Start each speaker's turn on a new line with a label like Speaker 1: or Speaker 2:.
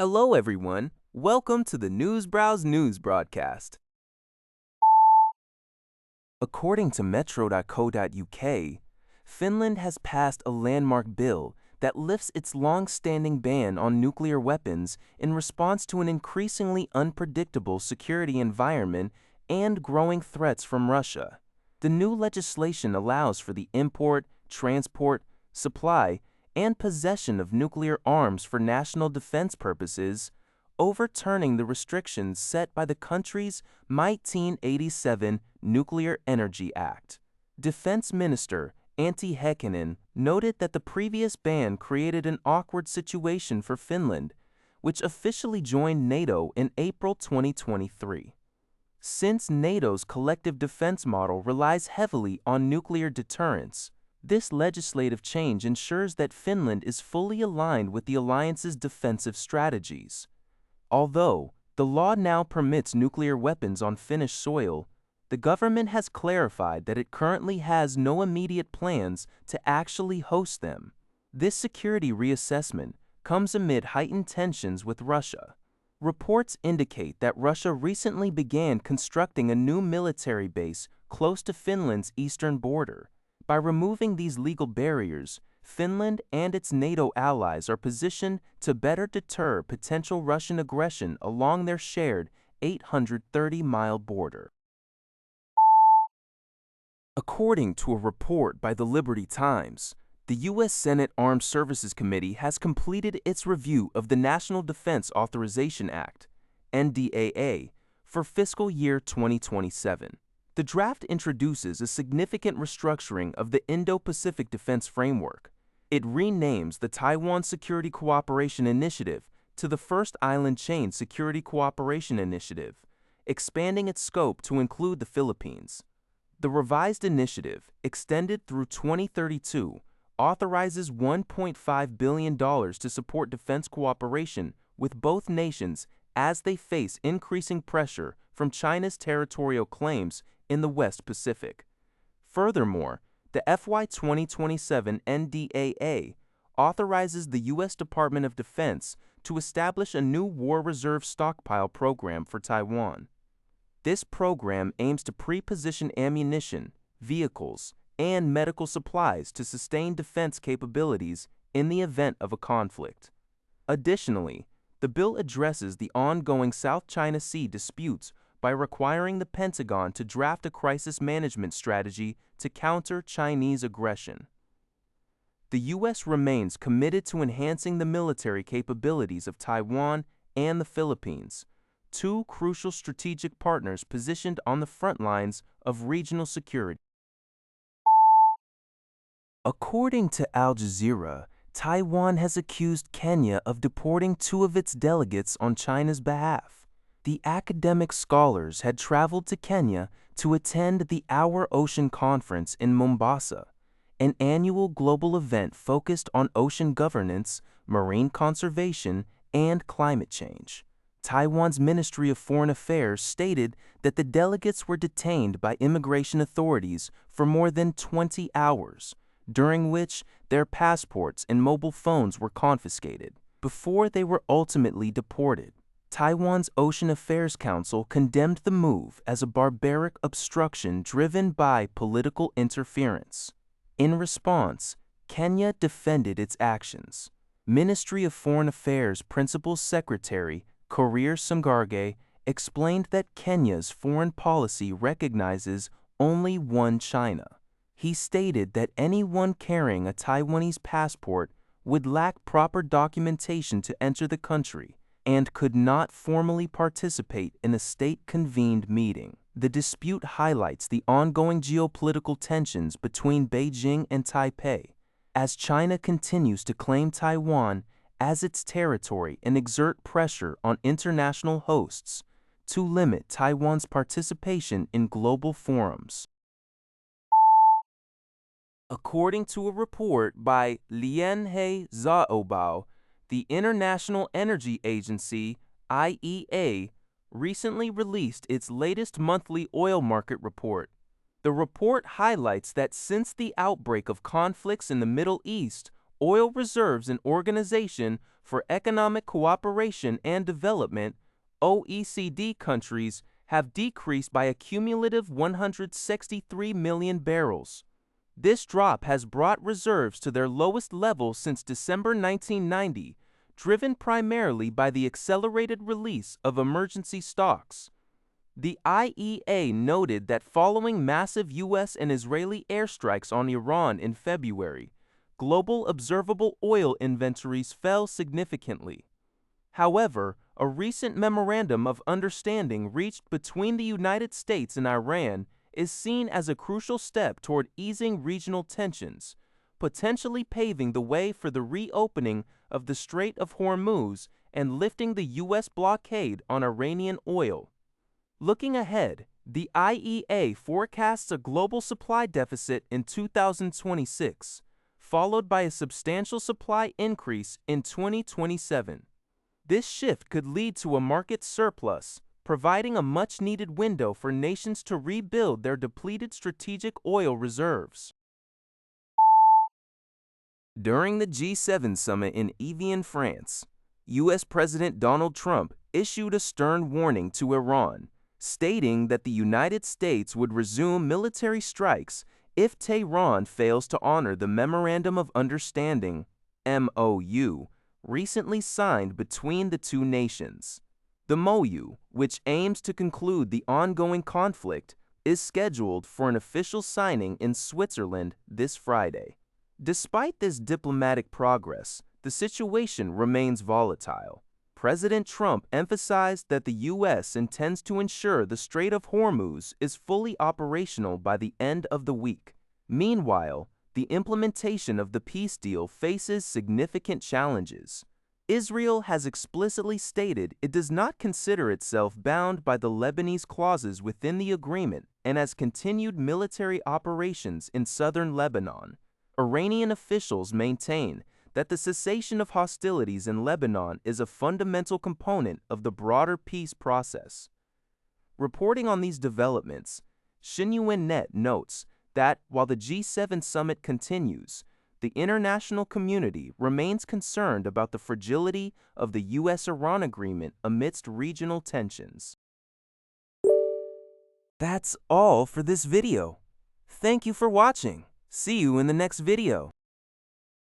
Speaker 1: Hello, everyone. Welcome to the Newsbrowse News broadcast. According to metro.co.uk, Finland has passed a landmark bill that lifts its long-standing ban on nuclear weapons in response to an increasingly unpredictable security environment and growing threats from Russia. The new legislation allows for the import, transport, supply, and possession of nuclear arms for national defense purposes, overturning the restrictions set by the country's 1987 Nuclear Energy Act. Defense Minister Antti Häkkänen noted that the previous ban created an awkward situation for Finland, which officially joined NATO in April 2023. Since NATO's collective defense model relies heavily on nuclear deterrence, this legislative change ensures that Finland is fully aligned with the alliance's defensive strategies. Although the law now permits nuclear weapons on Finnish soil, the government has clarified that it currently has no immediate plans to actually host them. This security reassessment comes amid heightened tensions with Russia. Reports indicate that Russia recently began constructing a new military base close to Finland's eastern border. By removing these legal barriers, Finland and its NATO allies are positioned to better deter potential Russian aggression along their shared 830-mile border. According to a report by the Liberty Times, the U.S. Senate Armed Services Committee has completed its review of the National Defense Authorization Act, NDAA, for fiscal year 2027. The draft introduces a significant restructuring of the Indo-Pacific Defense Framework. It renames the Taiwan Security Cooperation Initiative to the First Island Chain Security Cooperation Initiative, expanding its scope to include the Philippines. The revised initiative, extended through 2032, authorizes $1.5 billion to support defense cooperation with both nations as they face increasing pressure from China's territorial claims in the West Pacific. Furthermore, the FY 2027 NDAA authorizes the U.S. Department of Defense to establish a new War Reserve stockpile program for Taiwan. This program aims to pre-position ammunition, vehicles, and medical supplies to sustain defense capabilities in the event of a conflict. Additionally, the bill addresses the ongoing South China Sea disputes by requiring the Pentagon to draft a crisis management strategy to counter Chinese aggression. The U.S. remains committed to enhancing the military capabilities of Taiwan and the Philippines, two crucial strategic partners positioned on the front lines of regional security. According to Al Jazeera, Taiwan has accused Kenya of deporting two of its delegates on China's behalf. The academic scholars had traveled to Kenya to attend the Our Ocean Conference in Mombasa, an annual global event focused on ocean governance, marine conservation, and climate change. Taiwan's Ministry of Foreign Affairs stated that the delegates were detained by immigration authorities for more than 20 hours, during which their passports and mobile phones were confiscated, before they were ultimately deported. Taiwan's Ocean Affairs Council condemned the move as a barbaric obstruction driven by political interference. In response, Kenya defended its actions. Ministry of Foreign Affairs Principal Secretary Korir Sangarge explained that Kenya's foreign policy recognizes only one China. He stated that anyone carrying a Taiwanese passport would lack proper documentation to enter the country and could not formally participate in a state-convened meeting. The dispute highlights the ongoing geopolitical tensions between Beijing and Taipei, as China continues to claim Taiwan as its territory and exert pressure on international hosts to limit Taiwan's participation in global forums. According to a report by Lianhe Zhaobao, the International Energy Agency, IEA, recently released its latest monthly oil market report. The report highlights that since the outbreak of conflicts in the Middle East, oil reserves in Organization for Economic Cooperation and Development, OECD countries have decreased by a cumulative 163 million barrels. This drop has brought reserves to their lowest level since December 1990, driven primarily by the accelerated release of emergency stocks. The IEA noted that following massive U.S. and Israeli airstrikes on Iran in February, global observable oil inventories fell significantly. However, a recent memorandum of understanding reached between the United States and Iran is seen as a crucial step toward easing regional tensions, potentially paving the way for the reopening of the Strait of Hormuz and lifting the U.S. blockade on Iranian oil. Looking ahead, the IEA forecasts a global supply deficit in 2026, followed by a substantial supply increase in 2027. This shift could lead to a market surplus, providing a much-needed window for nations to rebuild their depleted strategic oil reserves. During the G7 summit in Evian, France, U.S. President Donald Trump issued a stern warning to Iran, stating that the United States would resume military strikes if Tehran fails to honor the Memorandum of Understanding, MOU, recently signed between the two nations. The MOU, which aims to conclude the ongoing conflict, is scheduled for an official signing in Switzerland this Friday. Despite this diplomatic progress, the situation remains volatile. President Trump emphasized that the U.S. intends to ensure the Strait of Hormuz is fully operational by the end of the week. Meanwhile, the implementation of the peace deal faces significant challenges. Israel has explicitly stated it does not consider itself bound by the Lebanese clauses within the agreement and has continued military operations in southern Lebanon. Iranian officials maintain that the cessation of hostilities in Lebanon is a fundamental component of the broader peace process. Reporting on these developments, Xinhua notes that while the G7 summit continues, the international community remains concerned about the fragility of the U.S.-Iran agreement amidst regional tensions. That's all for this video. Thank you for watching. See you in the next video.